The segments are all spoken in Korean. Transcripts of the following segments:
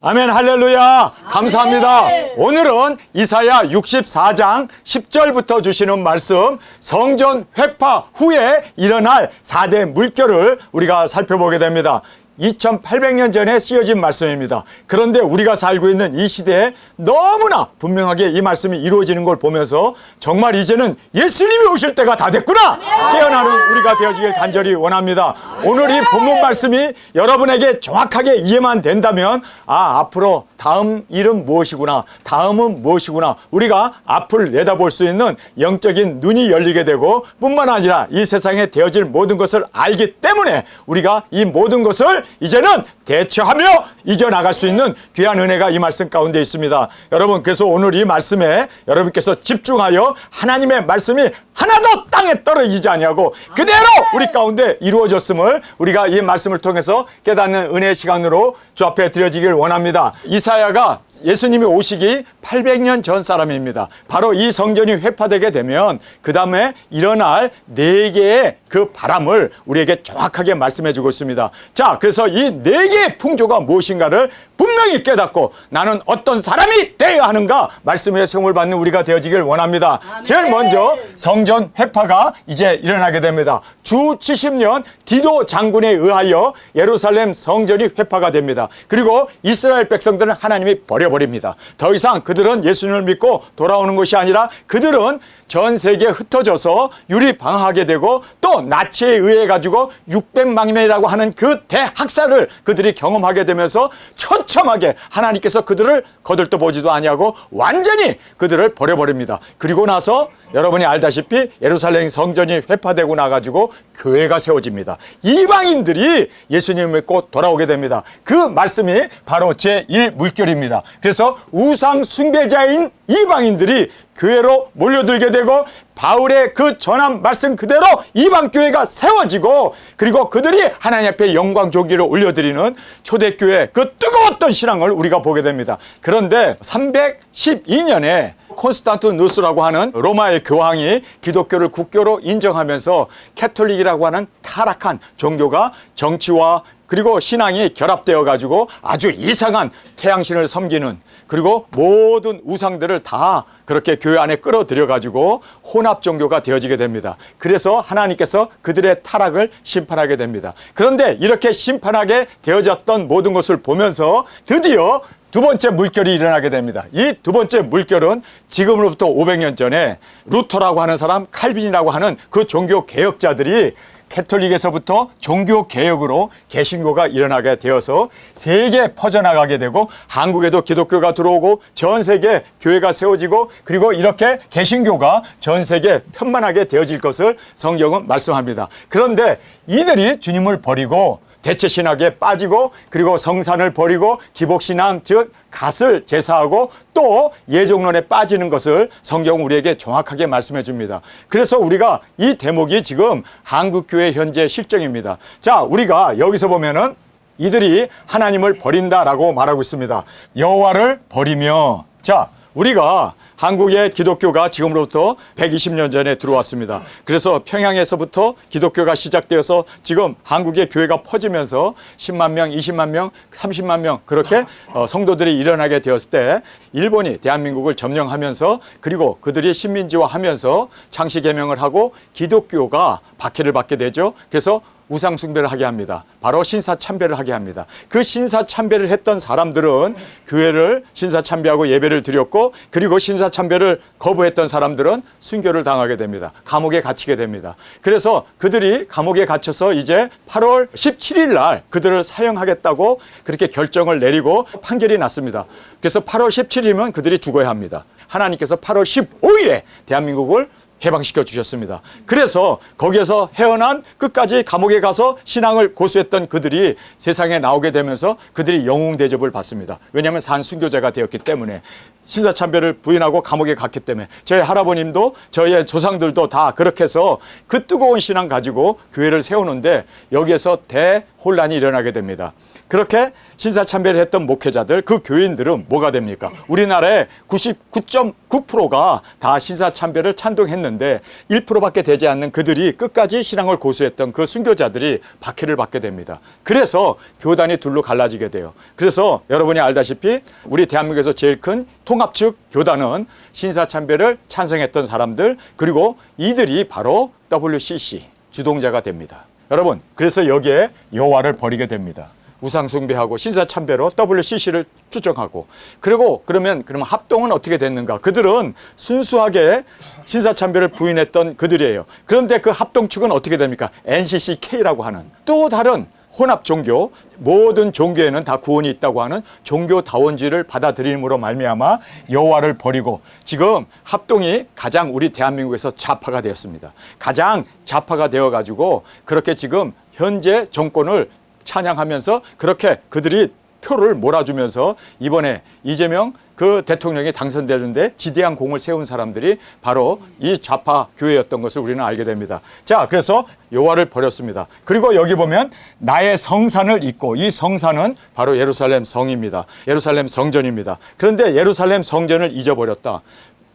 아멘, 할렐루야. 감사합니다. 오늘은 이사야 64장 10절부터 주시는 말씀, 성전 회파 후에 일어날 4대 물결을 우리가 살펴보게 됩니다. 2800년 전에 쓰여진 말씀입니다. 그런데 우리가 살고 있는 이 시대에 너무나 분명하게 이 말씀이 이루어지는 걸 보면서 정말 이제는 예수님이 오실 때가 다 됐구나 깨어나는 우리가 되어지길 간절히 원합니다. 오늘 이 본문 말씀이 여러분에게 정확하게 이해만 된다면 앞으로 다음 일은 무엇이구나, 다음은 무엇이구나, 우리가 앞을 내다볼 수 있는 영적인 눈이 열리게 되고, 뿐만 아니라 이 세상에 되어질 모든 것을 알기 때문에 우리가 이 모든 것을 이제는 대처하며 이겨나갈 수 있는 귀한 은혜가 이 말씀 가운데 있습니다. 여러분, 그래서 오늘 이 말씀에 여러분께서 집중하여 하나님의 말씀이 하나도 땅에 떨어지지 아니하고 그대로 우리 가운데 이루어졌음을 우리가 이 말씀을 통해서 깨닫는 은혜의 시간으로 주 앞에 드려지길 원합니다. 이사야가 예수님이 오시기 800년 전 사람입니다. 바로 이 성전이 회파되게 되면 그 다음에 일어날 4개의 그 바람을 우리에게 정확하게 말씀해 주고 있습니다. 자, 그래서 이 4개의 풍조가 무엇인가를 분명히 깨닫고 나는 어떤 사람이 되어야 하는가 말씀의 세움을 받는 우리가 되어지길 원합니다. 아멘. 제일 먼저 성전 회파가 이제 일어나게 됩니다. 주 70년 디도 장군에 의하여 예루살렘 성전이 회파가 됩니다. 그리고 이스라엘 백성들은 하나님이 버려버립니다. 더 이상 그들은 예수님을 믿고 돌아오는 것이 아니라 그들은 전 세계에 흩어져서 유리방황하게 되고 또 나치에 의해 가지고 600만 명이라고 하는 그 대학살을 그들이 경험하게 되면서 처참하게 하나님께서 그들을 거들떠보지도 아니하고 완전히 그들을 버려버립니다. 그리고 나서 여러분이 알다시피 예루살렘 성전이 회파되고 나가지고 교회가 세워집니다. 이방인들이 예수님을 믿고 돌아오게 됩니다. 그 말씀이 바로 제1물결입니다. 그래서 우상 숭배자인 이방인들이 교회로 몰려들게 되고 바울의 그 전한 말씀 그대로 이방교회가 세워지고 그리고 그들이 하나님 앞에 영광 존귀를 올려드리는 초대교회 그 뜨거웠던 신앙을 우리가 보게 됩니다. 그런데 312년에 콘스탄티누스라고 하는 로마의 교황이 기독교를 국교로 인정하면서 캐톨릭이라고 하는 타락한 종교가 정치와 그리고 신앙이 결합되어 가지고 아주 이상한 태양신을 섬기는, 그리고 모든 우상들을 다 그렇게 교회 안에 끌어들여 가지고 혼합 종교가 되어지게 됩니다. 그래서 하나님께서 그들의 타락을 심판하게 됩니다. 그런데 이렇게 심판하게 되어졌던 모든 것을 보면서 드디어 두 번째 물결이 일어나게 됩니다. 이 두 번째 물결은 지금으로부터 500년 전에 루터라고 하는 사람, 칼빈이라고 하는 그 종교 개혁자들이 캐톨릭에서부터 종교 개혁으로 개신교가 일어나게 되어서 세계에 퍼져나가게 되고 한국에도 기독교가 들어오고 전 세계 교회가 세워지고 그리고 이렇게 개신교가 전 세계에 편만하게 되어질 것을 성경은 말씀합니다. 그런데 이들이 주님을 버리고 대체신학에 빠지고 그리고 성산을 버리고 기복신앙 즉 갓을 제사하고 또 예종론에 빠지는 것을 성경은 우리에게 정확하게 말씀해 줍니다. 그래서 우리가 이 대목이 지금 한국교회 현재 실정입니다. 자, 우리가 여기서 보면은 이들이 하나님을 버린다라고 말하고 있습니다. 여호와를 버리며, 자, 우리가 한국의 기독교가 지금으로부터 120년 전에 들어왔습니다. 그래서 평양에서부터 기독교가 시작되어서 지금 한국의 교회가 퍼지면서 10만 명, 20만 명, 30만 명 그렇게 성도들이 일어나게 되었을 때 일본이 대한민국을 점령하면서 그리고 그들이 식민지화하면서 창씨 개명을 하고 기독교가 박해를 받게 되죠. 그래서 우상 숭배를 하게 합니다. 바로 신사참배를 하게 합니다. 그 신사참배를 했던 사람들은 교회를 신사참배하고 예배를 드렸고 그리고 신사참배를 거부했던 사람들은 순교를 당하게 됩니다. 감옥에 갇히게 됩니다. 그래서 그들이 감옥에 갇혀서 이제 8월 17일 날 그들을 사형하겠다고 그렇게 결정을 내리고 판결이 났습니다. 그래서 8월 17일이면 그들이 죽어야 합니다. 하나님께서 8월 15일에 대한민국을 해방시켜 주셨습니다. 그래서 거기에서 헤어난 끝까지 감옥에 가서 신앙을 고수했던 그들이 세상에 나오게 되면서 그들이 영웅 대접을 받습니다. 왜냐하면 산순교자가 되었기 때문에, 신사참배를 부인하고 감옥에 갔기 때문에. 저희 할아버님도 저희의 조상들도 다 그렇게 해서 그 뜨거운 신앙 가지고 교회를 세우는데 여기에서 대혼란이 일어나게 됩니다. 그렇게 신사참배를 했던 목회자들, 그 교인들은 뭐가 됩니까? 우리나라의 99.9%가 다 신사참배를 찬동했는데 있는데 1%밖에 되지 않는 그들이 끝까지 신앙을 고수했던 그 순교자들이 박해를 받게 됩니다. 그래서 교단이 둘로 갈라지게 돼요. 그래서 여러분이 알다시피 우리 대한민국에서 제일 큰 통합측 교단은 신사참배를 찬성했던 사람들, 그리고 이들이 바로 WCC 주동자가 됩니다. 여러분, 그래서 여기에 여호와를 버리게 됩니다. 우상숭배하고 신사참배로 WCC를 추정하고, 그리고 그러면 합동은 어떻게 됐는가? 그들은 순수하게 신사참배를 부인했던 그들이에요. 그런데 그 합동 측은 어떻게 됩니까? NCCK라고 하는 또 다른 혼합 종교, 모든 종교에는 다 구원이 있다고 하는 종교다원주의를 받아들임으로 말미암아 여호와를 버리고, 지금 합동이 가장 우리 대한민국에서 좌파가 되었습니다. 가장 좌파가 되어가지고 그렇게 지금 현재 정권을 찬양하면서 그렇게 그들이 표를 몰아주면서 이번에 이재명 그 대통령이 당선되는데 지대한 공을 세운 사람들이 바로 이 좌파 교회였던 것을 우리는 알게 됩니다. 자, 그래서 여호와를 버렸습니다. 그리고 여기 보면 나의 성산을 잊고, 이 성산은 바로 예루살렘 성입니다. 예루살렘 성전입니다. 그런데 예루살렘 성전을 잊어버렸다.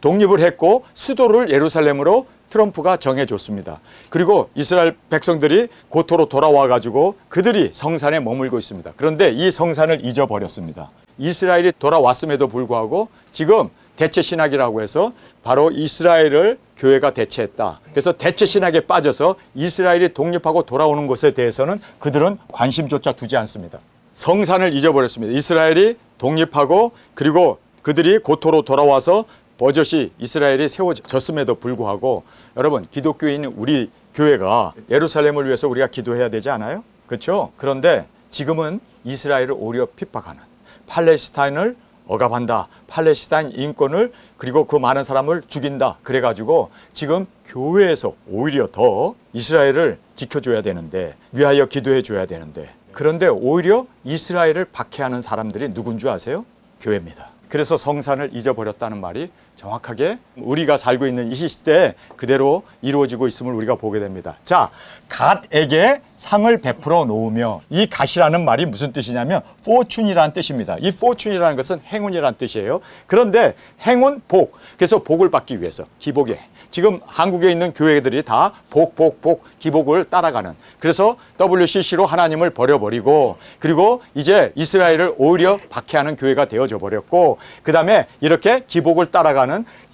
독립을 했고 수도를 예루살렘으로 트럼프가 정해줬습니다. 그리고 이스라엘 백성들이 고토로 돌아와 가지고 그들이 성산에 머물고 있습니다. 그런데 이 성산을 잊어버렸습니다. 이스라엘이 돌아왔음에도 불구하고 지금 대체 신학이라고 해서 바로 이스라엘을 교회가 대체했다. 그래서 대체 신학에 빠져서 이스라엘이 독립하고 돌아오는 것에 대해서는 그들은 관심조차 두지 않습니다. 성산을 잊어버렸습니다. 이스라엘이 독립하고 그리고 그들이 고토로 돌아와서 버젓이 이스라엘이 세워졌음에도 불구하고, 여러분, 기독교인 우리 교회가 예루살렘을 위해서 우리가 기도해야 되지 않아요? 그렇죠? 그런데 지금은 이스라엘을 오히려 핍박하는, 팔레스타인을 억압한다, 팔레스타인 인권을, 그리고 그 많은 사람을 죽인다, 그래가지고 지금 교회에서 오히려 더 이스라엘을 지켜줘야 되는데, 위하여 기도해 줘야 되는데, 그런데 오히려 이스라엘을 박해하는 사람들이 누군 줄 아세요? 교회입니다. 그래서 성산을 잊어버렸다는 말이 정확하게 우리가 살고 있는 이 시대에 그대로 이루어지고 있음을 우리가 보게 됩니다. 자, 갓에게 상을 베풀어 놓으며, 이 갓이라는 말이 무슨 뜻이냐면 fortune이라는 뜻입니다. 이 fortune이라는 것은 행운이라는 뜻이에요. 그런데 행운, 복, 그래서 복을 받기 위해서 기복에, 지금 한국에 있는 교회들이 다 복, 기복을 따라가는, 그래서 WCC로 하나님을 버려버리고, 그리고 이제 이스라엘을 오히려 박해하는 교회가 되어져 버렸고, 그 다음에 이렇게 기복을 따라가는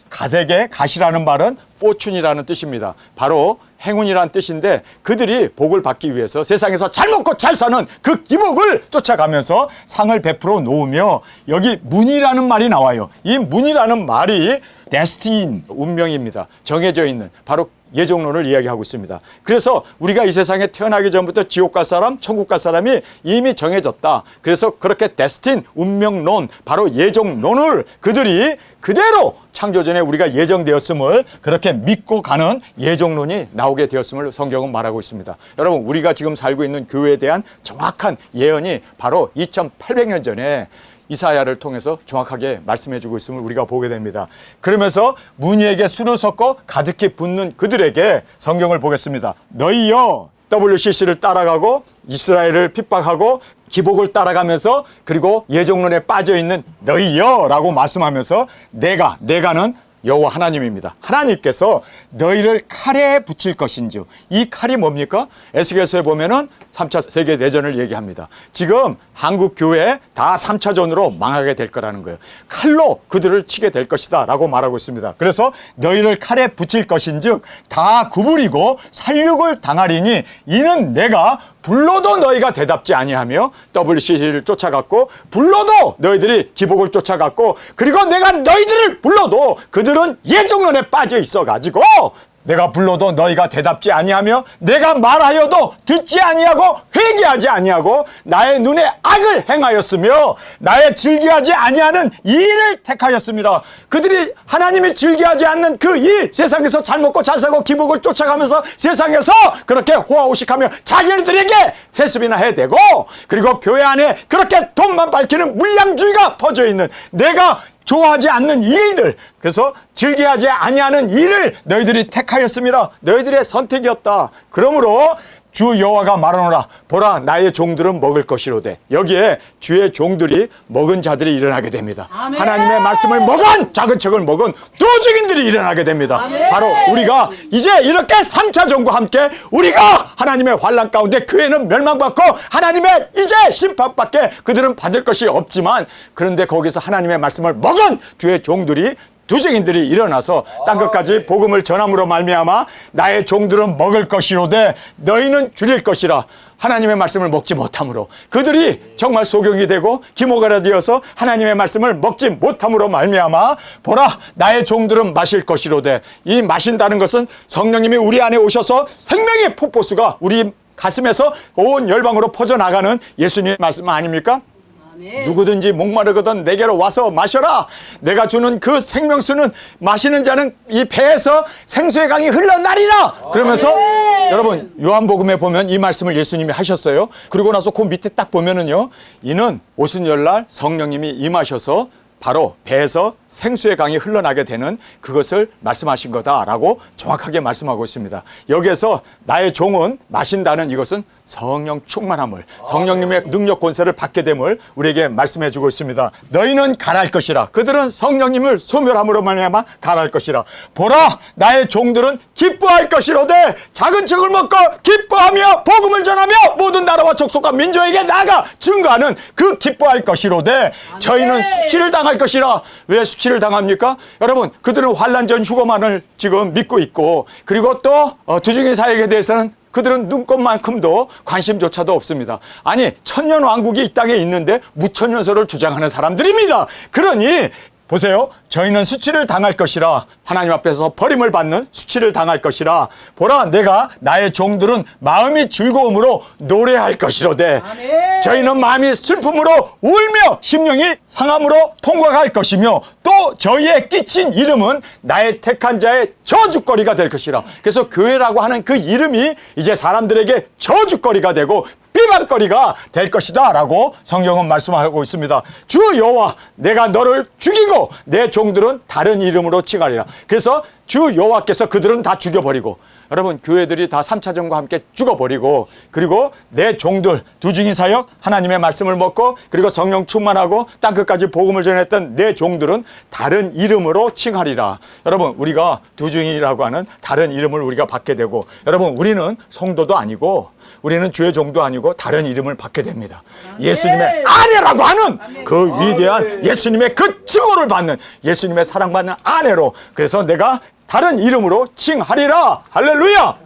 갓에게, 갓이라는 말은 fortune이라는 뜻입니다. 바로 행운이라는 뜻인데, 그들이 복을 받기 위해서 세상에서 잘 먹고 잘 사는 그 기복을 쫓아가면서 상을 베풀어 놓으며, 여기 문이라는 말이 나와요. 이 문이라는 말이 데스틴, 운명입니다. 정해져 있는, 바로 예정론을 이야기하고 있습니다. 그래서 우리가 이 세상에 태어나기 전부터 지옥 갈 사람, 천국 갈 사람이 이미 정해졌다. 그래서 그렇게 데스틴, 운명론, 바로 예정론을 그들이 그대로 창조전에 우리가 예정되었음을 그렇게 믿고 가는 예정론이 나오게 되었음을 성경은 말하고 있습니다. 여러분, 우리가 지금 살고 있는 교회에 대한 정확한 예언이 바로 2800년 전에 이사야를 통해서 정확하게 말씀해주고 있음을 우리가 보게 됩니다. 그러면서 무늬에게 술을 섞어 가득히 붓는 그들에게 성경을 보겠습니다. 너희여, WCC를 따라가고 이스라엘을 핍박하고 기복을 따라가면서, 그리고 예정론에 빠져있는 너희여 라고 말씀하면서, 내가는 여호와 하나님입니다. 하나님께서 너희를 칼에 붙일 것인즉, 이 칼이 뭡니까? 에스겔서에 보면은 3차 세계대전을 얘기합니다. 지금 한국 교회 다 3차전으로 망하게 될 거라는 거예요. 칼로 그들을 치게 될 것이다 라고 말하고 있습니다. 그래서 너희를 칼에 붙일 것인즉 다 구부리고 살육을 당하리니 이는 내가 불러도 너희가 대답지 아니하며, WCC를 쫓아갔고, 불러도 너희들이 기복을 쫓아갔고, 그리고 내가 너희들을 불러도 그들은 예정론에 빠져 있어가지고 내가 불러도 너희가 대답지 아니하며, 내가 말하여도 듣지 아니하고 회개하지 아니하고 나의 눈에 악을 행하였으며 나의 즐겨하지 아니하는 이 일을 택하였습니다. 그들이 하나님이 즐겨하지 않는 그 일, 세상에서 잘 먹고 잘 사고 기복을 쫓아가면서 세상에서 그렇게 호화호식하며 자기들에게 세습이나 해대고, 그리고 교회 안에 그렇게 돈만 밝히는 물량주의가 퍼져있는, 내가 좋아하지 않는 일들, 그래서 즐겨하지 아니하는 일을 너희들이 택하였습니다. 너희들의 선택이었다. 그러므로 주 여호와가 말하노라. 보라, 나의 종들은 먹을 것이로되. 여기에 주의 종들이 먹은 자들이 일어나게 됩니다. 아멘. 하나님의 말씀을 먹은, 작은 책을 먹은 도적인들이 일어나게 됩니다. 아멘. 바로 우리가 이제 이렇게 3차 전과 함께 우리가 하나님의 환난 가운데 교회는 멸망받고 하나님의 이제 심판밖에 그들은 받을 것이 없지만, 그런데 거기서 하나님의 말씀을 먹은 주의 종들이, 두증인들이 일어나서 땅끝까지 복음을 전함으로 말미암아 나의 종들은 먹을 것이로되 너희는 줄일 것이라. 하나님의 말씀을 먹지 못함으로 그들이 정말 소경이 되고 기모가라 되어서 하나님의 말씀을 먹지 못함으로 말미암아 보라, 나의 종들은 마실 것이로되. 이 마신다는 것은 성령님이 우리 안에 오셔서 생명의 폭포수가 우리 가슴에서 온 열방으로 퍼져나가는 예수님의 말씀 아닙니까? 누구든지 목마르거든 내게로 와서 마셔라. 내가 주는 그 생명수는 마시는 자는 이 배에서 생수의 강이 흘러나리라. 그러면서 여러분, 요한복음에 보면 이 말씀을 예수님이 하셨어요. 그러고 나서 그 밑에 딱 보면은요, 이는 오순절날 성령님이 임하셔서 바로 배에서 생수의 강이 흘러나게 되는 그것을 말씀하신 거다라고 정확하게 말씀하고 있습니다. 여기에서 나의 종은 마신다는 이것은 성령 충만함을, 성령님의 능력 권세를 받게 됨을 우리에게 말씀해 주고 있습니다. 너희는 가랄 것이라. 그들은 성령님을 소멸함으로 말미암아 가랄 것이라. 보라, 나의 종들은 기뻐할 것이로되 작은 책을 먹고 기뻐하며 복음을 전하며 모든 나라와 족속과 민족에게 나아가 증거하는 그 기뻐할 것이로되 저희는 수치를 당할 것이라. 왜 수치를 당합니까? 여러분, 그들은 환난 전 휴거만을 지금 믿고 있고, 그리고 또 두중인 사역에 대해서는 그들은 눈꽃만큼도 관심조차도 없습니다. 아니, 천년 왕국이 이 땅에 있는데 무천년설을 주장하는 사람들입니다. 그러니 보세요. 저희는 수치를 당할 것이라. 하나님 앞에서 버림을 받는 수치를 당할 것이라. 보라, 내가 나의 종들은 마음이 즐거움으로 노래할 것이로되 저희는 마음이 슬픔으로 울며 심령이 상함으로 통과할 것이며 또 저희의 끼친 이름은 나의 택한 자의 저주거리가 될 것이라. 그래서 교회라고 하는 그 이름이 이제 사람들에게 저주거리가 되고 비방거리가 될 것이다 라고 성경은 말씀하고 있습니다. 주 여호와, 내가 너를 죽이고 내 종들은 다른 이름으로 칭하리라. 그래서 주 여호와께서 그들은 다 죽여버리고, 여러분, 교회들이 다 3차전과 함께 죽어버리고, 그리고 내 종들, 두중인 사역, 하나님의 말씀을 먹고 그리고 성령 충만하고 땅끝까지 복음을 전했던 내 종들은 다른 이름으로 칭하리라. 여러분, 우리가 두중인이라고 하는 다른 이름을 우리가 받게 되고, 여러분, 우리는 성도도 아니고 우리는 주의 종도 아니고 다른 이름을 받게 됩니다. 예수님의 아내라고 하는 그 위대한 예수님의 그 칭호를 받는, 예수님의 사랑받는 아내로, 그래서 내가 다른 이름으로 칭하리라. 할렐루야.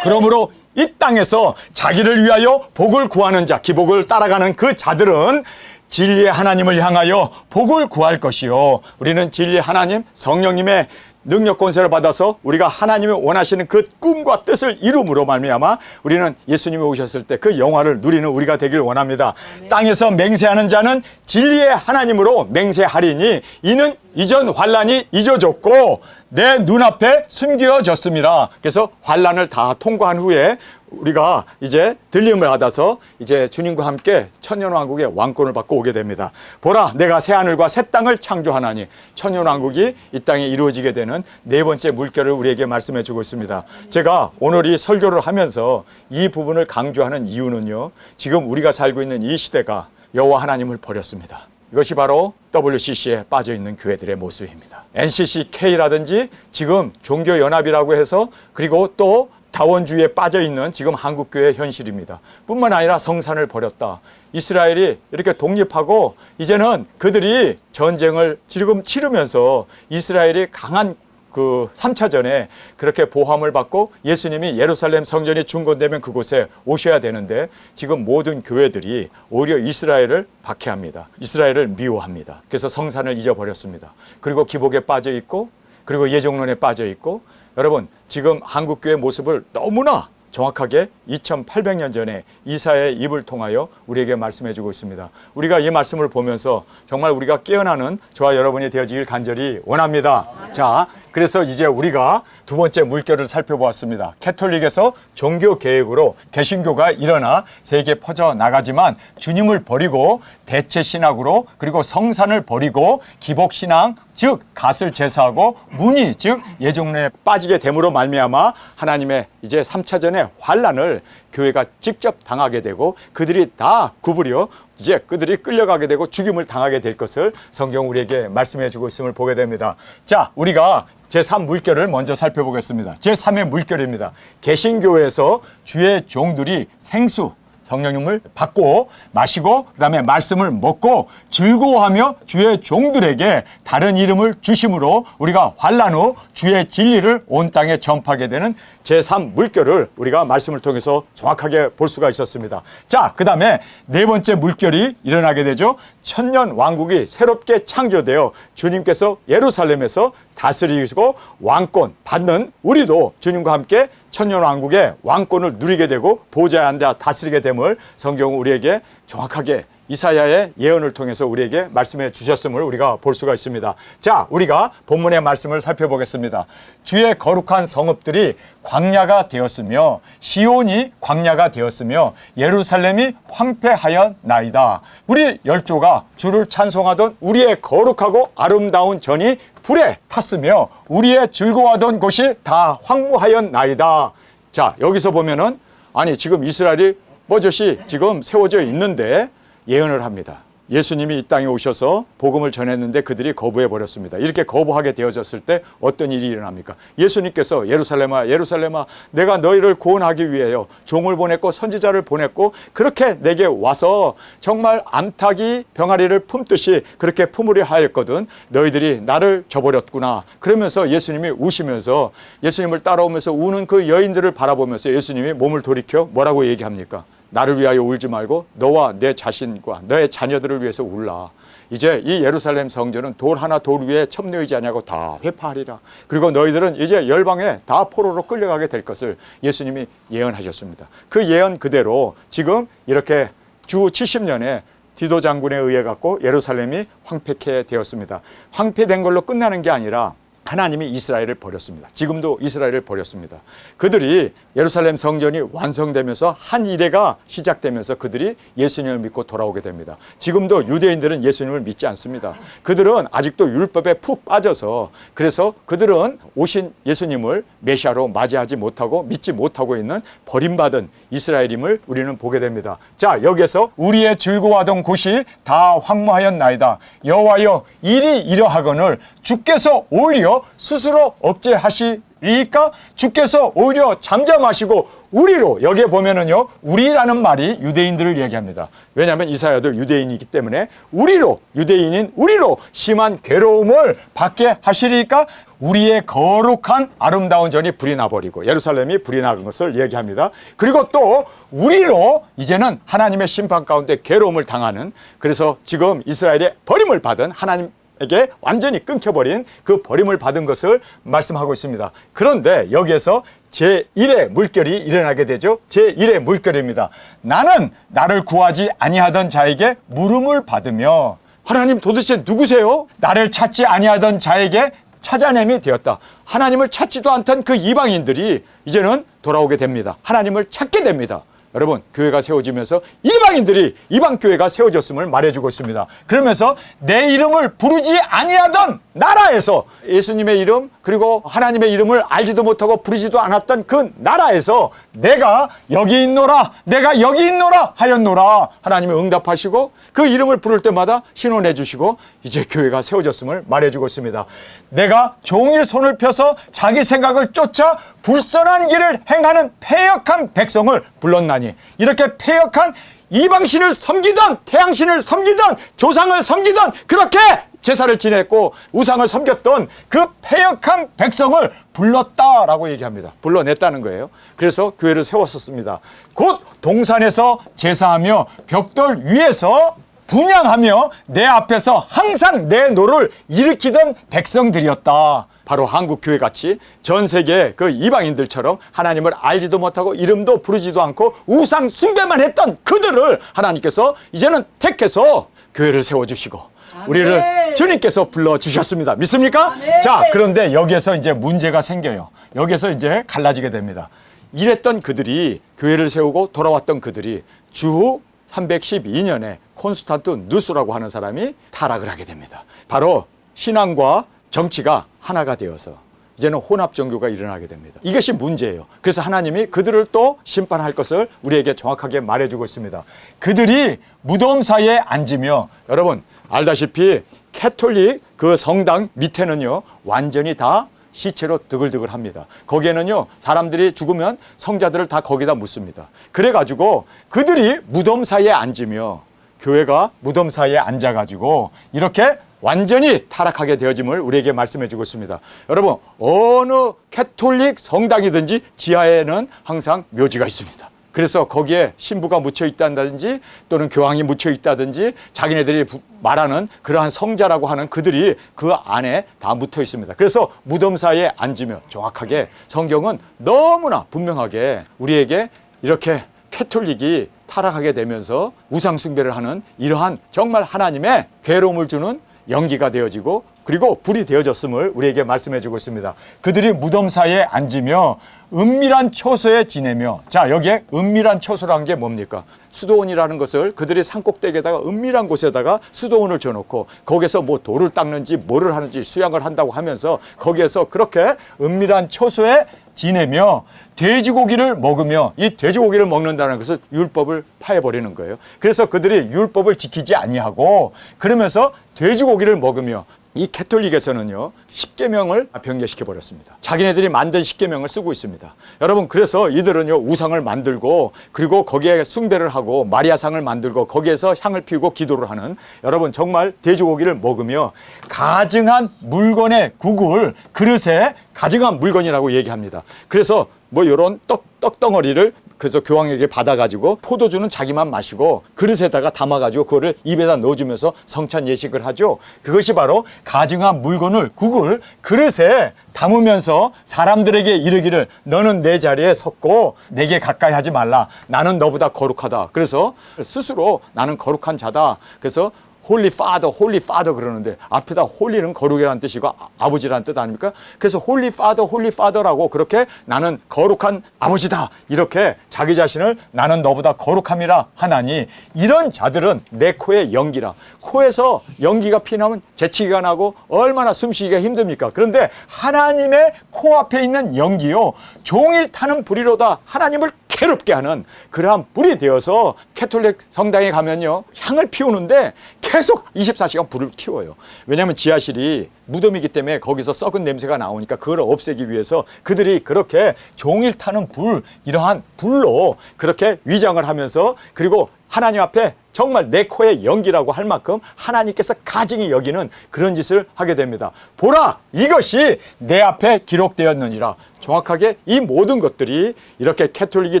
그러므로 이 땅에서 자기를 위하여 복을 구하는 자, 기복을 따라가는 그 자들은 진리의 하나님을 향하여 복을 구할 것이요. 우리는 진리의 하나님, 성령님의 능력 권세를 받아서 우리가 하나님이 원하시는 그 꿈과 뜻을 이룸으로 말미암아 우리는 예수님이 오셨을 때 그 영화를 누리는 우리가 되길 원합니다. 땅에서 맹세하는 자는 진리의 하나님으로 맹세하리니 이는 이전 환난이 잊어졌고 내 눈앞에 숨겨졌습니다. 그래서 환난을 다 통과한 후에 우리가 이제 들림을 받아서 이제 주님과 함께 천년왕국의 왕권을 받고 오게 됩니다. 보라, 내가 새하늘과 새 땅을 창조하나니. 천년왕국이 이 땅에 이루어지게 되는 네 번째 물결을 우리에게 말씀해 주고 있습니다. 제가 오늘 이 설교를 하면서 이 부분을 강조하는 이유는요, 지금 우리가 살고 있는 이 시대가 여호와 하나님을 버렸습니다. 이것이 바로 WCC에 빠져있는 교회들의 모습입니다. NCCK라든지 지금 종교연합이라고 해서, 그리고 또 다원주의에 빠져있는 지금 한국교회의 현실입니다. 뿐만 아니라 성산을 버렸다. 이스라엘이 이렇게 독립하고 이제는 그들이 전쟁을 지금 치르면서 이스라엘이 강한 그 3차전에 그렇게 보함을 받고 예수님이 예루살렘 성전이 중건되면 그곳에 오셔야 되는데 지금 모든 교회들이 오히려 이스라엘을 박해합니다. 이스라엘을 미워합니다. 그래서 성산을 잊어버렸습니다. 그리고 기복에 빠져 있고, 그리고 예정론에 빠져 있고, 여러분, 지금 한국교회 모습을 너무나 정확하게 2800년 전에 이사야의 입을 통하여 우리에게 말씀해 주고 있습니다. 우리가 이 말씀을 보면서 정말 우리가 깨어나는 저와 여러분이 되어지길 간절히 원합니다. 자, 그래서 이제 우리가 두 번째 물결을 살펴보았습니다. 캐톨릭에서 종교 개혁으로 개신교가 일어나 세계에 퍼져나가지만 주님을 버리고 대체 신학으로, 그리고 성산을 버리고 기복 신앙, 즉 갓을 제사하고 문의, 즉 예정론에 빠지게 됨으로 말미암아 하나님의 이제 3차전의 환난을 것을 교회가 직접 당하게 되고 그들이 다 구부려 이제 그들이 끌려가게 되고 죽임을 당하게 될 것을 성경 우리에게 말씀해 주고 있음을 보게 됩니다. 자, 우리가 제3물결을 먼저 살펴보겠습니다. 제3의 물결입니다. 개신교에서 주의 종들이 생수, 성령님을 받고 마시고 그 다음에 말씀을 먹고 즐거워하며 주의 종들에게 다른 이름을 주심으로 우리가 환난 후 주의 진리를 온 땅에 전파하게 되는 제3물결을 우리가 말씀을 통해서 정확하게 볼 수가 있었습니다. 자, 그 다음에 네 번째 물결이 일어나게 되죠. 천년 왕국이 새롭게 창조되어 주님께서 예루살렘에서 다스리시고 왕권 받는 우리도 주님과 함께 천년왕국의 왕권을 누리게 되고 보좌에 앉아 다스리게 됨을 성경은 우리에게 정확하게 이사야의 예언을 통해서 우리에게 말씀해 주셨음을 우리가 볼 수가 있습니다. 자, 우리가 본문의 말씀을 살펴보겠습니다. 주의 거룩한 성읍들이 광야가 되었으며 시온이 광야가 되었으며 예루살렘이 황폐하였나이다. 우리 열조가 주를 찬송하던 우리의 거룩하고 아름다운 전이 불에 탔으며 우리의 즐거워하던 곳이 다 황무하였나이다. 자, 여기서 보면은 아니 지금 이스라엘이 뻗젓이 지금 세워져 있는데 예언을 합니다. 예수님이 이 땅에 오셔서 복음을 전했는데 그들이 거부해 버렸습니다. 이렇게 거부하게 되어졌을 때 어떤 일이 일어납니까? 예수님께서 예루살렘아 예루살렘아 내가 너희를 구원하기 위하여 종을 보냈고 선지자를 보냈고 그렇게 내게 와서 정말 암탉이 병아리를 품듯이 그렇게 품으려 하였거든 너희들이 나를 저버렸구나. 그러면서 예수님이 우시면서 예수님을 따라오면서 우는 그 여인들을 바라보면서 예수님이 몸을 돌이켜 뭐라고 얘기합니까? 나를 위하여 울지 말고 너와 내 자신과 너의 자녀들을 위해서 울라. 이제 이 예루살렘 성전은 돌 하나 돌 위에 첨례의지 아니하고 다 회파하리라. 그리고 너희들은 이제 열방에 다 포로로 끌려가게 될 것을 예수님이 예언하셨습니다. 그 예언 그대로 지금 이렇게 주 70년에 디도 장군에 의해 갖고 예루살렘이 황폐케 되었습니다. 황폐된 걸로 끝나는 게 아니라 하나님이 이스라엘을 버렸습니다. 지금도 이스라엘을 버렸습니다. 그들이 예루살렘 성전이 완성되면서 한 이래가 시작되면서 그들이 예수님을 믿고 돌아오게 됩니다. 지금도 유대인들은 예수님을 믿지 않습니다. 그들은 아직도 율법에 푹 빠져서 그래서 그들은 오신 예수님을 메시아로 맞이하지 못하고 믿지 못하고 있는 버림받은 이스라엘임을 우리는 보게 됩니다. 자, 여기에서 우리의 즐거워하던 곳이 다 황무하였나이다. 여호와여 일이 이러하거늘 주께서 오히려 스스로 억제하시리까? 주께서 오히려 잠잠하시고 우리로 여기에 보면은요 우리라는 말이 유대인들을 얘기합니다. 왜냐하면 이사야도 유대인이기 때문에 우리로 유대인인 우리로 심한 괴로움을 받게 하시리까? 우리의 거룩한 아름다운 전이 불이 나버리고 예루살렘이 불이 나는 것을 얘기합니다. 그리고 또 우리로 이제는 하나님의 심판 가운데 괴로움을 당하는 그래서 지금 이스라엘의 버림을 받은 하나님 에게 완전히 끊겨버린 그 버림을 받은 것을 말씀하고 있습니다. 그런데 여기에서 제1의 물결이 일어나게 되죠. 제1의 물결입니다. 나는 나를 구하지 아니하던 자에게 물음을 받으며 하나님 도대체 누구세요? 나를 찾지 아니하던 자에게 찾아냄이 되었다. 하나님을 찾지도 않던 그 이방인들이 이제는 돌아오게 됩니다. 하나님을 찾게 됩니다. 여러분 교회가 세워지면서 이방인들이 이방교회가 세워졌음을 말해주고 있습니다. 그러면서 내 이름을 부르지 아니하던 나라에서 예수님의 이름 그리고 하나님의 이름을 알지도 못하고 부르지도 않았던 그 나라에서 내가 여기 있노라 내가 여기 있노라 하였노라. 하나님이 응답하시고 그 이름을 부를 때마다 신원해 주시고 이제 교회가 세워졌음을 말해주고 있습니다. 내가 종일 손을 펴서 자기 생각을 쫓아 불선한 길을 행하는 패역한 백성을 불렀나니 이렇게 패역한 이방신을 섬기던 태양신을 섬기던 조상을 섬기던 그렇게 제사를 지냈고 우상을 섬겼던 그 패역한 백성을 불렀다라고 얘기합니다. 불러냈다는 거예요. 그래서 교회를 세웠었습니다. 곧 동산에서 제사하며 벽돌 위에서 분향하며 내 앞에서 항상 내 노를 일으키던 백성들이었다. 바로 한국교회 같이 전 세계 그 이방인들처럼 하나님을 알지도 못하고 이름도 부르지도 않고 우상 숭배만 했던 그들을 하나님께서 이제는 택해서 교회를 세워주시고 우리를 주님께서 불러주셨습니다. 믿습니까? 자, 그런데 여기에서 이제 문제가 생겨요. 여기에서 이제 갈라지게 됩니다. 이랬던 그들이 교회를 세우고 돌아왔던 그들이 주후 312년에 콘스탄트 누스라고 하는 사람이 타락을 하게 됩니다. 바로 신앙과 정치가 하나가 되어서 이제는 혼합 종교가 일어나게 됩니다. 이것이 문제예요. 그래서 하나님이 그들을 또 심판할 것을 우리에게 정확하게 말해주고 있습니다. 그들이 무덤 사이에 앉으며, 여러분 알다시피 캐톨릭 그 성당 밑에는요 완전히 다 시체로 드글드글합니다. 거기에는요 사람들이 죽으면 성자들을 다 거기다 묻습니다. 그래가지고 그들이 무덤 사이에 앉으며, 교회가 무덤 사이에 앉아가지고 이렇게 완전히 타락하게 되어짐을 우리에게 말씀해 주고 있습니다. 여러분 어느 캐톨릭 성당이든지 지하에는 항상 묘지가 있습니다. 그래서 거기에 신부가 묻혀 있다든지 또는 교황이 묻혀 있다든지 자기네들이 말하는 그러한 성자라고 하는 그들이 그 안에 다 묻혀 있습니다. 그래서 무덤 사이에 앉으며, 정확하게 성경은 너무나 분명하게 우리에게 이렇게 캐톨릭이 타락하게 되면서 우상 숭배를 하는 이러한 정말 하나님의 괴로움을 주는 연기가 되어지고 그리고 불이 되어졌음을 우리에게 말씀해 주고 있습니다. 그들이 무덤 사이에 앉으며 은밀한 처소에 지내며, 자 여기에 은밀한 처소라는 게 뭡니까? 수도원이라는 것을 그들이 산꼭대기에다가 은밀한 곳에다가 수도원을 줘놓고 거기서 뭐 돌을 닦는지 뭐를 하는지 수양을 한다고 하면서 거기에서 그렇게 은밀한 처소에 지내며 돼지고기를 먹으며, 이 돼지고기를 먹는다는 것은 율법을 파해버리는 거예요. 그래서 그들이 율법을 지키지 아니하고 그러면서 돼지고기를 먹으며, 이 캐톨릭에서는요 10계명을 변개시켜 버렸습니다. 자기네들이 만든 10계명을 쓰고 있습니다. 여러분 그래서 이들은요 우상을 만들고 그리고 거기에 숭배를 하고 마리아상을 만들고 거기에서 향을 피우고 기도를 하는, 여러분 정말 돼지고기를 먹으며 가증한 물건의 국을 그릇에 가증한 물건이라고 얘기합니다. 그래서 뭐 이런 떡덩어리를 그래서 교황에게 받아가지고 포도주는 자기만 마시고 그릇에다가 담아가지고 그거를 입에다 넣어주면서 성찬 예식을 하죠. 그것이 바로 가증한 물건을, 국을 그릇에 담으면서 사람들에게 이르기를 너는 내 자리에 섰고 내게 가까이 하지 말라. 나는 너보다 거룩하다. 그래서 스스로 나는 거룩한 자다. 그래서 홀리 파더, 홀리 파더 그러는데 앞에다 홀리는 거룩이라는 뜻이고 아버지라는 뜻 아닙니까? 그래서 홀리 파더, 홀리 파더라고 그렇게 나는 거룩한 아버지다. 이렇게 자기 자신을 나는 너보다 거룩함이라 하나니, 이런 자들은 내 코에 연기라. 코에서 연기가 피나면 재채기가 나고 얼마나 숨쉬기가 힘듭니까? 그런데 하나님의 코앞에 있는 연기요 종일 타는 불이로다 하나님을 괴롭게 하는 그러한 불이 되어서 캐톨릭 성당에 가면요 향을 피우는데 계속 24시간 불을 키워요. 왜냐하면 지하실이 무덤이기 때문에 거기서 썩은 냄새가 나오니까 그걸 없애기 위해서 그들이 그렇게 종일 타는 불, 이러한 불로 그렇게 위장을 하면서, 그리고 하나님 앞에 정말 내 코에 연기라고 할 만큼 하나님께서 가증히 여기는 그런 짓을 하게 됩니다. 보라, 이것이 내 앞에 기록되었느니라. 정확하게 이 모든 것들이 이렇게 캐톨릭이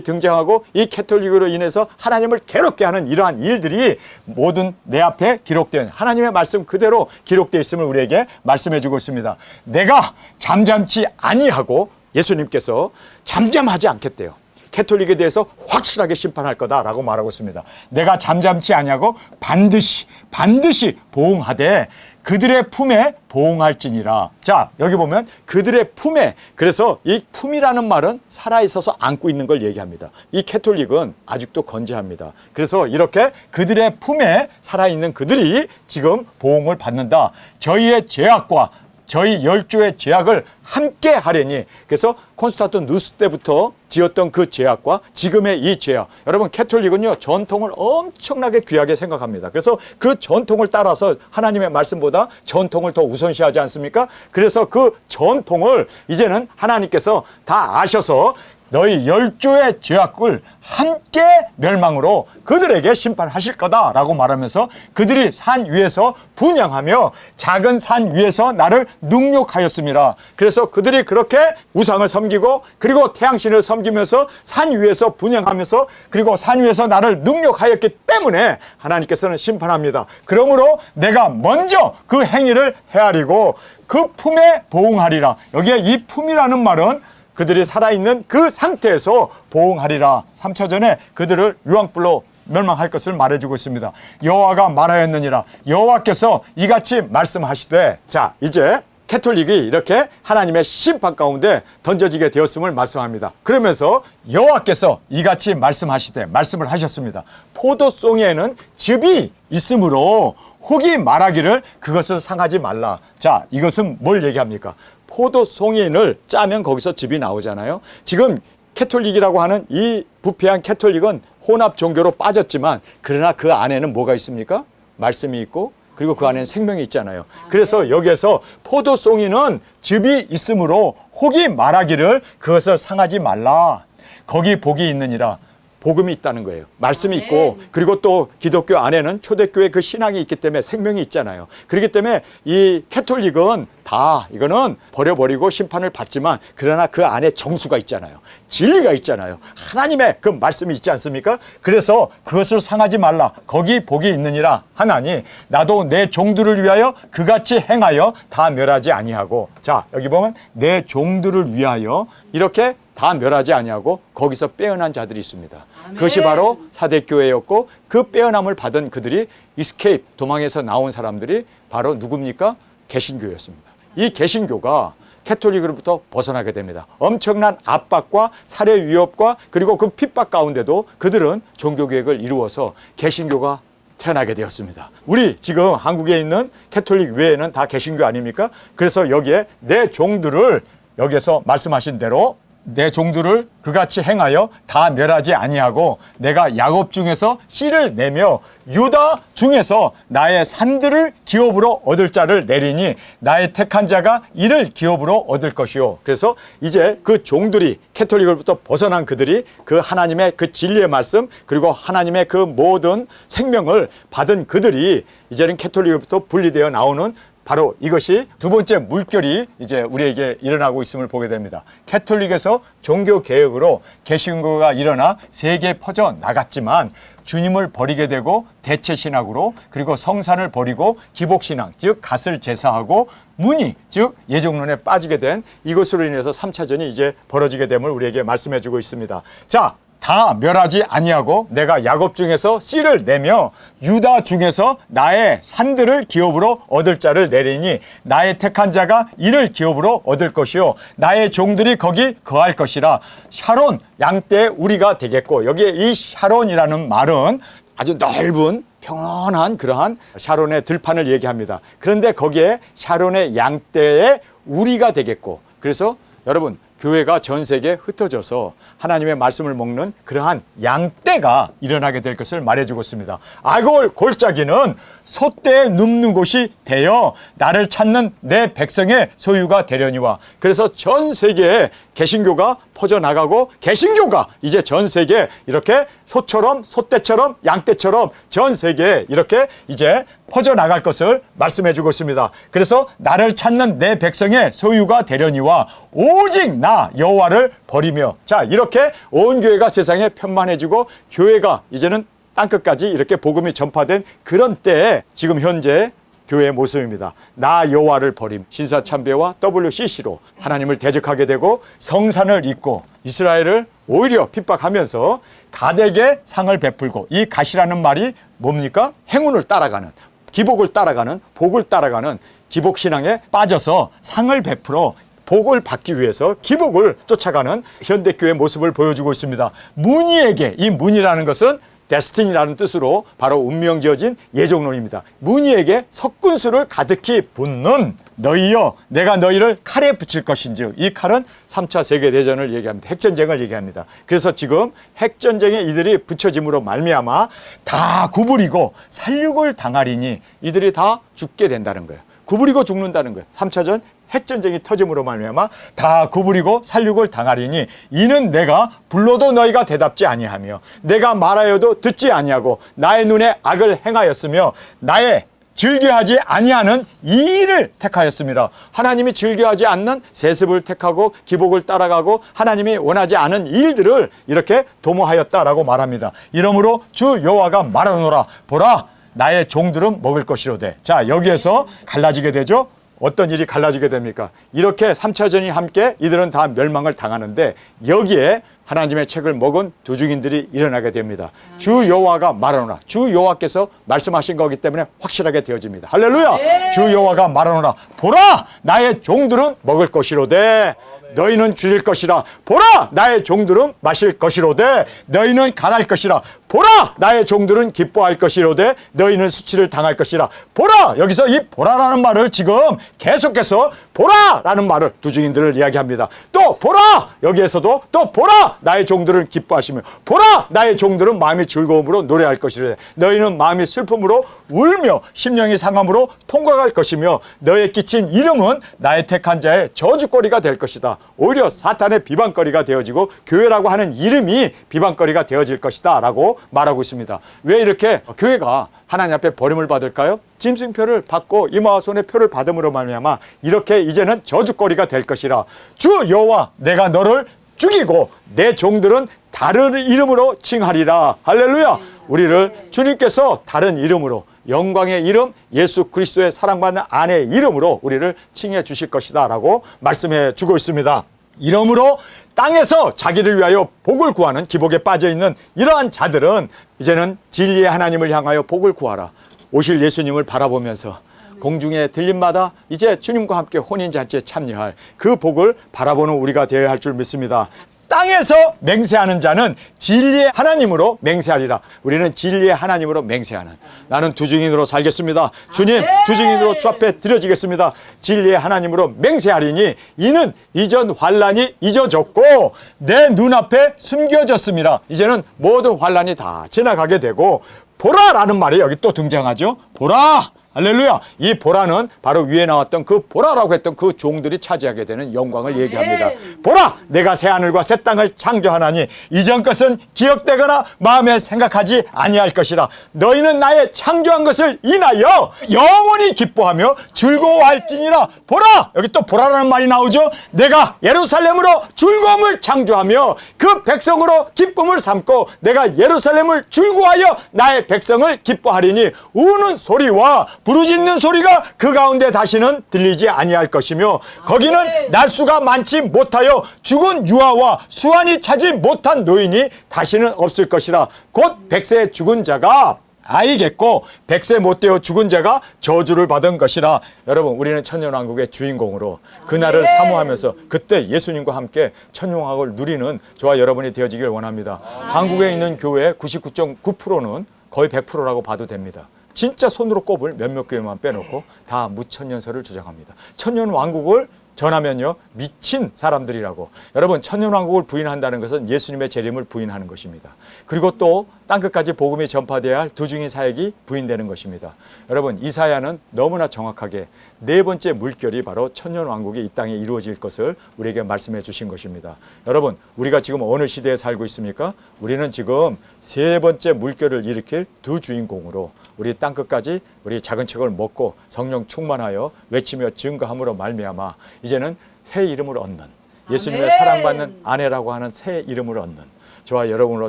등장하고 이 캐톨릭으로 인해서 하나님을 괴롭게 하는 이러한 일들이 모든 내 앞에 기록된 하나님의 말씀 그대로 기록되어 있음을 우리에게 말씀해 주고 있습니다. 내가 잠잠치 아니하고, 예수님께서 잠잠하지 않겠대요. 캐톨릭에 대해서 확실하게 심판할 거다라고 말하고 있습니다. 내가 잠잠치 아니하고 반드시 보응하되 그들의 품에 보응할지니라. 자, 여기 보면 그들의 품에, 그래서 이 품이라는 말은 살아있어서 안고 있는 걸 얘기합니다. 이 캐톨릭은 아직도 건재합니다. 그래서 이렇게 그들의 품에 살아있는 그들이 지금 보응을 받는다. 저희의 죄악과 저희 열조의 죄악을 함께 하려니. 그래서 콘스탄틴 누스 때부터 지었던 그 죄악과 지금의 이 죄악, 여러분 캐톨릭은요 전통을 엄청나게 귀하게 생각합니다. 그래서 그 전통을 따라서 하나님의 말씀보다 전통을 더 우선시하지 않습니까? 그래서 그 전통을 이제는 하나님께서 다 아셔서 너희 열조의 죄악을 함께 멸망으로 그들에게 심판하실 거다라고 말하면서 그들이 산 위에서 분향하며 작은 산 위에서 나를 능욕하였습니다. 그래서 그들이 그렇게 우상을 섬기고 그리고 태양신을 섬기면서 산 위에서 분향하면서 그리고 산 위에서 나를 능욕하였기 때문에 하나님께서는 심판합니다. 그러므로 내가 먼저 그 행위를 헤아리고 그 품에 보응하리라. 여기에 이 품이라는 말은 그들이 살아있는 그 상태에서 보응하리라. 3차 전에 그들을 유황불로 멸망할 것을 말해주고 있습니다. 여호와가 말하였느니라. 여호와께서 이같이 말씀하시되, 자 이제 캐톨릭이 이렇게 하나님의 심판 가운데 던져지게 되었음을 말씀합니다. 그러면서 여호와께서 이같이 말씀하시되, 말씀을 하셨습니다. 포도송에는 즙이 있으므로 혹이 말하기를 그것을 상하지 말라. 자, 이것은 뭘 얘기합니까? 포도송이를 짜면 거기서 즙이 나오잖아요. 지금 캐톨릭이라고 하는 이 부패한 캐톨릭은 혼합 종교로 빠졌지만 그러나 그 안에는 뭐가 있습니까? 말씀이 있고 그리고 그 안에는 생명이 있잖아요. 그래서 여기에서 포도송이는 즙이 있으므로 혹이 말하기를 그것을 상하지 말라. 거기 복이 있느니라. 복음이 있다는 거예요. 말씀이 있고 그리고 또 기독교 안에는 초대교회 그 신앙이 있기 때문에 생명이 있잖아요. 그렇기 때문에 이 캐톨릭은 다 이거는 버려버리고 심판을 받지만 그러나 그 안에 정수가 있잖아요. 진리가 있잖아요. 하나님의 그 말씀이 있지 않습니까? 그래서 그것을 상하지 말라. 거기 복이 있느니라 하나니 나도 내 종들을 위하여 그같이 행하여 다 멸하지 아니하고. 자, 여기 보면 내 종들을 위하여 이렇게 다 멸하지 아니하고 거기서 빼어난 자들이 있습니다. 아멘. 그것이 바로 사대교회였고 그 빼어남을 받은 그들이 이스케이프 도망에서 나온 사람들이 바로 누굽니까? 개신교였습니다. 이 개신교가 캐톨릭으로부터 벗어나게 됩니다. 엄청난 압박과 살해 위협과 그리고 그 핍박 가운데도 그들은 종교개혁을 이루어서 개신교가 태어나게 되었습니다. 우리 지금 한국에 있는 캐톨릭 외에는 다 개신교 아닙니까? 그래서 여기에 내 종들을 여기에서 말씀하신 대로 내 종들을 그같이 행하여 다 멸하지 아니하고 내가 야곱 중에서 씨를 내며 유다 중에서 나의 산들을 기업으로 얻을 자를 내리니 나의 택한 자가 이를 기업으로 얻을 것이요. 그래서 이제 그 종들이 캐톨릭으로부터 벗어난 그들이 그 하나님의 그 진리의 말씀 그리고 하나님의 그 모든 생명을 받은 그들이 이제는 캐톨릭으로부터 분리되어 나오는 바로 이것이 두 번째 물결이 이제 우리에게 일어나고 있음을 보게 됩니다. 캐톨릭에서 종교 개혁으로 개신교가 일어나 세계에 퍼져 나갔지만 주님을 버리게 되고 대체 신학으로 그리고 성산을 버리고 기복신앙 즉 갓을 제사하고 문이 즉 예종론에 빠지게 된 이것으로 인해서 3차전이 이제 벌어지게 됨을 우리에게 말씀해 주고 있습니다. 자, 다 멸하지 아니하고 내가 야곱 중에서 씨를 내며 유다 중에서 나의 산들을 기업으로 얻을 자를 내리니 나의 택한 자가 이를 기업으로 얻을 것이요 나의 종들이 거기 거할 것이라. 샤론 양떼의 우리가 되겠고 여기에 이 샤론이라는 말은 아주 넓은 평온한 그러한 샤론의 들판을 얘기합니다. 그런데 거기에 샤론의 양떼의 우리가 되겠고 그래서 여러분 교회가 전 세계에 흩어져서 하나님의 말씀을 먹는 그러한 양떼가 일어나게 될 것을 말해주고 있습니다. 아골 골짜기는 소떼에 눕는 곳이 되어 나를 찾는 내 백성의 소유가 되려니와. 그래서 전 세계에 개신교가 퍼져나가고 개신교가 이제 전 세계에 이렇게 소처럼 소떼처럼 양떼처럼 전 세계에 이렇게 이제 퍼져나갈 것을 말씀해주고 있습니다. 그래서 나를 찾는 내 백성의 소유가 되려니와 오직 나 여호와를 버리며. 자, 이렇게 온 교회가 세상에 편만해지고 교회가 이제는 땅끝까지 이렇게 복음이 전파된 그런 때에 지금 현재 교회의 모습입니다. 나 여호와를 버림 신사참배와 WCC로 하나님을 대적하게 되고 성산을 잇고 이스라엘을 오히려 핍박하면서 갓에게 상을 베풀고 이 갓이라는 말이 뭡니까? 행운을 따라가는 기복을 따라가는 복을 따라가는 기복신앙에 빠져서 상을 베풀어 복을 받기 위해서 기복을 쫓아가는 현대교회의 모습을 보여주고 있습니다. 무니에게 이 무니라는 것은 데스티니라는 뜻으로 바로 운명 지어진 예정론입니다. 무니에게 석군수를 가득히 붓는 너희여 내가 너희를 칼에 붙일 것인즉 이 칼은 3차 세계대전을 얘기합니다. 핵전쟁을 얘기합니다. 그래서 지금 핵전쟁에 이들이 붙여짐으로 말미암아 다 구부리고 살육을 당하리니 이들이 다 죽게 된다는 거예요. 구부리고 죽는다는 거예요. 3차전 핵전쟁이 터짐으로 말미암아 다 구부리고 살육을 당하리니 이는 내가 불러도 너희가 대답지 아니하며 내가 말하여도 듣지 아니하고 나의 눈에 악을 행하였으며 나의 즐겨하지 아니하는 이 일을 택하였습니다. 하나님이 즐겨하지 않는 세습을 택하고 기복을 따라가고 하나님이 원하지 않은 일들을 이렇게 도모하였다라고 말합니다. 이러므로 주 여호와가 말하노라 보라 나의 종들은 먹을 것이로되. 자, 여기에서 갈라지게 되죠. 어떤 일이 갈라지게 됩니까? 이렇게 3차전이 함께 이들은 다 멸망을 당하는데 여기에 하나님의 책을 먹은 두 증인들이 일어나게 됩니다. 주 여호와가 말하노라. 주 여호와께서 말씀하신 거기 때문에 확실하게 되어집니다. 할렐루야. 네. 주 여호와가 말하노라. 보라 나의 종들은 먹을 것이로되 너희는 줄일 것이라. 보라 나의 종들은 마실 것이로되 너희는 갈할 것이라. 보라 나의 종들은 기뻐할 것이로되 너희는 수치를 당할 것이라. 보라, 여기서 이 보라라는 말을 지금 계속해서 보라라는 말을 두 증인들을 이야기합니다. 또 보라, 여기에서도 또 보라 나의 종들은 기뻐하시며 보라 나의 종들은 마음이 즐거움으로 노래할 것이로되 너희는 마음이 슬픔으로 울며 심령이 상함으로 통과할 것이며 너의 끼친 이름은 나의 택한 자의 저주거리가 될 것이다. 오히려 사탄의 비방거리가 되어지고 교회라고 하는 이름이 비방거리가 되어질 것이다 라고 말하고 있습니다. 왜 이렇게 교회가 하나님 앞에 버림을 받을까요? 짐승표를 받고 이마와 손의 표를 받음으로 말미암아 이렇게 이제는 저주거리가 될 것이라. 주 여호와 내가 너를 죽이고 내 종들은 다른 이름으로 칭하리라. 할렐루야. 우리를 주님께서 다른 이름으로, 영광의 이름 예수 그리스도의 사랑받는 아내의 이름으로 우리를 칭해 주실 것이다 라고 말씀해 주고 있습니다. 이러므로 땅에서 자기를 위하여 복을 구하는 기복에 빠져있는 이러한 자들은 이제는 진리의 하나님을 향하여 복을 구하라. 오실 예수님을 바라보면서 공중의 들림마다 이제 주님과 함께 혼인잔치에 참여할 그 복을 바라보는 우리가 되어야 할 줄 믿습니다. 땅에서 맹세하는 자는 진리의 하나님으로 맹세하리라. 우리는 진리의 하나님으로 맹세하는, 나는 두 증인으로 살겠습니다. 주님, 두 증인으로 주 앞에 드려지겠습니다. 진리의 하나님으로 맹세하리니 이는 이전 환란이 잊어졌고 내 눈앞에 숨겨졌습니다. 이제는 모든 환란이 다 지나가게 되고 보라라는 말이 여기 또 등장하죠. 보라! 할렐루야. 이 보라는 바로 위에 나왔던 그 보라라고 했던 그 종들이 차지하게 되는 영광을 얘기합니다. 보라, 내가 새 하늘과 새 땅을 창조하나니 이전 것은 기억되거나 마음에 생각하지 아니할 것이라. 너희는 나의 창조한 것을 인하여 영원히 기뻐하며 즐거워할지니라. 보라, 여기 또 보라라는 말이 나오죠. 내가 예루살렘으로 즐거움을 창조하며 그 백성으로 기쁨을 삼고 내가 예루살렘을 즐거워하여 나의 백성을 기뻐하리니 우는 소리와 부르짖는 소리가 그 가운데 다시는 들리지 아니할 것이며 거기는 날수가 많지 못하여 죽은 유아와 수완이 차지 못한 노인이 다시는 없을 것이라. 곧 100세의 죽은 자가 아이겠고 100세 못 되어 죽은 자가 저주를 받은 것이라. 여러분, 우리는 천년왕국의 주인공으로 그날을 사모하면서 그때 예수님과 함께 천년왕국을 누리는 저와 여러분이 되어지길 원합니다. 한국에 있는 교회의 99.9%는 거의 100%라고 봐도 됩니다. 진짜 손으로 꼽을 몇몇 교회만 빼놓고 다 무천년설을 주장합니다. 천년왕국을 전하면요 미친 사람들이라고. 여러분, 천년왕국을 부인한다는 것은 예수님의 재림을 부인하는 것입니다. 그리고 또 땅끝까지 복음이 전파되어야 할 두 증인 사역이 부인되는 것입니다. 여러분, 이사야는 너무나 정확하게 네 번째 물결이 바로 천년왕국이 이 땅에 이루어질 것을 우리에게 말씀해 주신 것입니다. 여러분, 우리가 지금 어느 시대에 살고 있습니까? 우리는 지금 세 번째 물결을 일으킬 두 주인공으로 우리 땅끝까지 우리 작은 책을 먹고 성령 충만하여 외치며 증거함으로 말미암아 이제는 새 이름을 얻는, 예수님의 사랑받는 아내라고 하는 새 이름을 얻는 저와 여러분으로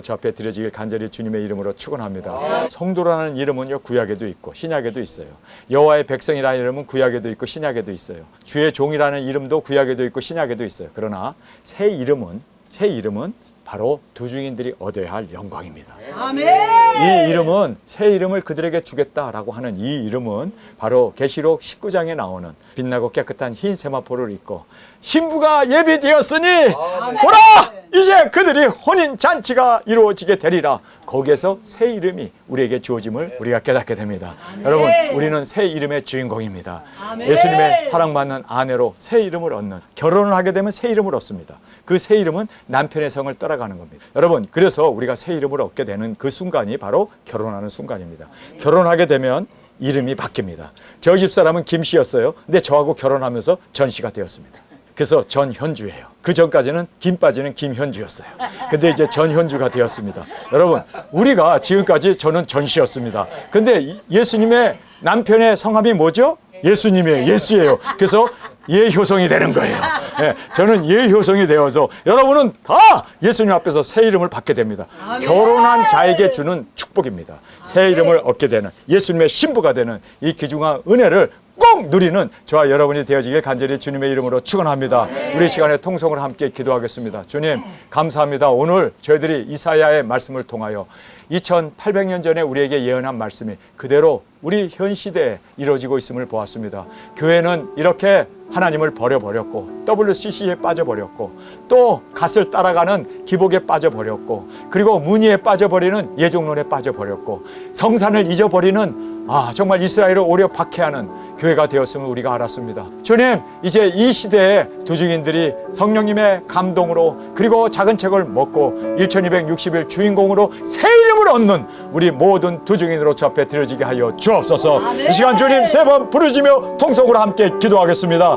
저 앞에 드려지길 간절히 주님의 이름으로 축원합니다. 성도라는 이름은요 구약에도 있고 신약에도 있어요. 여호와의 백성이라는 이름은 구약에도 있고 신약에도 있어요. 주의 종이라는 이름도 구약에도 있고 신약에도 있어요. 그러나 새 이름은 바로 두 증인들이 얻어야 할 영광입니다. 아멘. 이 이름은, 새 이름을 그들에게 주겠다라고 하는 이 이름은 바로 계시록 19장에 나오는 빛나고 깨끗한 흰 세마포를 입고 신부가 예비되었으니 보라! 이제 그들이 혼인잔치가 이루어지게 되리라. 거기에서 새 이름이 우리에게 주어짐을 우리가 깨닫게 됩니다. 여러분, 우리는 새 이름의 주인공입니다. 예수님의 사랑받는 아내로 새 이름을 얻는, 결혼을 하게 되면 새 이름을 얻습니다. 그 새 이름은 남편의 성을 따라가는 겁니다. 여러분, 그래서 우리가 새 이름을 얻게 되는 그 순간이 바로 결혼하는 순간입니다. 결혼하게 되면 이름이 바뀝니다. 저 집사람은 김씨였어요. 근데 저하고 결혼하면서 전씨가 되었습니다. 그래서 전현주예요. 그 전까지는 김 빠지는 김현주였어요. 근데 이제 전현주가 되었습니다. 여러분, 우리가 지금까지 저는 전씨였습니다. 근데 예수님의 남편의 성함이 뭐죠? 예수님의 예수예요. 그래서 예효성이 되는 거예요. 네, 저는 예효성이 되어서 여러분은 다 예수님 앞에서 새 이름을 받게 됩니다. 결혼한 자에게 주는 축복입니다. 새 이름을 얻게 되는, 예수님의 신부가 되는 이 귀중한 은혜를 꼭 누리는 저와 여러분이 되어지길 간절히 주님의 이름으로 축원합니다. 우리 시간에 통성을 함께 기도하겠습니다. 주님, 감사합니다. 오늘 저희들이 이사야의 말씀을 통하여 2800년 전에 우리에게 예언한 말씀이 그대로 우리 현 시대에 이루어지고 있음을 보았습니다. 교회는 이렇게 하나님을 버려버렸고 WCC에 빠져버렸고 또 갓을 따라가는 기복에 빠져버렸고 그리고 문의에 빠져버리는 예종론에 빠져버렸고 성산을 잊어버리는 정말 이스라엘을 오려 박해하는 교회가 되었음을 우리가 알았습니다. 주님, 이제 이 시대에 두 증인들이 성령님의 감동으로 그리고 작은 책을 먹고 1260일 주인공으로 새 이름을 얻는 우리 모든 두 증인으로 주 앞에 드려지게 하여 주옵소서. 이 시간 주님 세 번 부르짖며 통성으로 함께 기도하겠습니다.